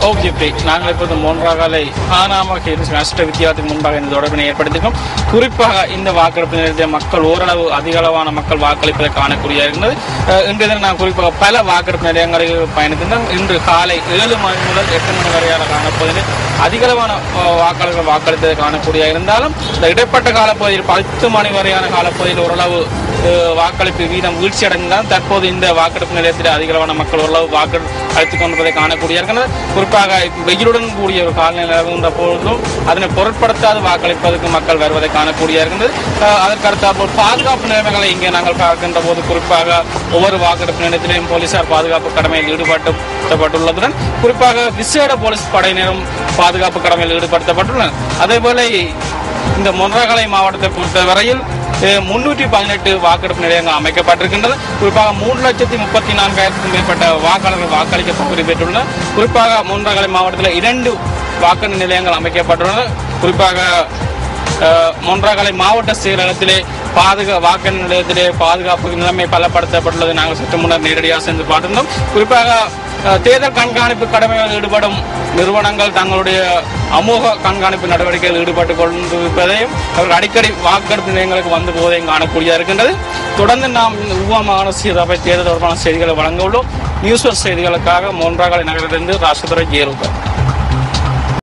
Okay, நாங்கள் இப்போது மோன்றாகலை காணாமல் நஷ்ட வித்தியாசத்துக்கு முன்பாக இந்த தொடர்பினை ஏற்படுத்திக்கும். குறிப்பாக இந்த வாக்கெடுப்பு நிலையத்தில் மக்கள் ஓரளவு அதிக அளவான மக்கள் வாக்களிப்பதை காணக்கூடிய இருந்தது. இன்றைய தினம் நான் குறிப்பாக பல வாக்கெடுப்பு நிலையங்களில் பயணித்திருந்தோம். இன்று காலை 7 மணி முதல் 8 மணி வரையான காணப்போதில் அதிக அளவான வாக்காளர்கள் வாக்களித்ததை காணக்கூடிய இருந்தாலும் இந்த இடைப்பட்ட காலப்பகுதியில் 10 மணி வரையான காலப்பகுதியில் ஓரளவு வாக்களிப்பு வீதம் வீழ்ச்சி அடைந்தால் தற்போது இந்த வாக்கெடுப்பு நிலையத்தில் அதிகளவான மக்கள் ஓரளவு வாக்களித்துக் கொண்டிருப்பதை காணக்கூடிய இருக்கிறது. குறிப்பாக வெயிலுடன் கூடிய ஒரு காலநிலை இருந்த பொழுதும் அதனை பொருட்படுத்தாது வாக்களிப்பதற்கு மக்கள் வருவதை காணக்கூடிய இருக்கிறது. அதற்கடுத்தாற்போல் பாதுகாப்பு நிலைமைகளை இங்கே நாங்கள் பார்க்கின்ற போது குறிப்பாக ஒவ்வொரு வாக்கெடுப்பு நிலையத்திலேயும் போலீசார் பாதுகாப்பு கடமையில் ஈடுபடுத்தப்பட்டுள்ளதுடன் குறிப்பாக விசேட போலீஸ் படையினரும் பாதுகாப்பு கடமையில் ஈடுபடுத்தப்பட்டுள்ளனர். அதேபோல இந்த மொன்றாகலை மாவட்டத்தை பொறுத்தவரையில் 318 வாக்கெடுப்பு நிலையங்கள் அமைக்கப்பட்டிருக்கின்றது. குறிப்பாக 3,34,000க்கும் மேற்பட்ட வாக்காளர்கள் வாக்களிக்க தகுதி பெற்றுள்ளனர். குறிப்பாக மொன்றாகலை மாவட்டத்தில் 2 வாக்கு நிலையங்கள் அமைக்கப்பட்டுள்ளன. குறிப்பாக மொன்றாகலை மாவட்ட செயலகத்திலே வாக்கு நிலையத்திலே பாதுகாப்பு நிலைமை பலப்படுத்தப்பட்டுள்ளது. நாங்கள் சற்று முன்னர் நேரடியாக சென்று பார்த்திருந்தோம். குறிப்பாக தேர்தல் கண்காணிப்பு கடமைகளில் ஈடுபடும் நிறுவனங்கள் தங்களுடைய அமோக கண்காணிப்பு நடவடிக்கைகளில் ஈடுபட்டுக் கொண்டிருப்பதையும் அவர்கள் அடிக்கடி வாக்கெடுப்பு நிலையங்களுக்கு வந்து போவதையும் காணக்கூடிய இருக்கின்றது. தொடர்ந்து நாம் ஊவா மாகாண சபை தேர்தல் தொடர்பான செய்திகளை வழங்க உள்ளோம். நியூஸ் செய்திகளுக்காக மொன்றாகலை நகரிலிருந்து ராசதுரை ஜெயரூபன்.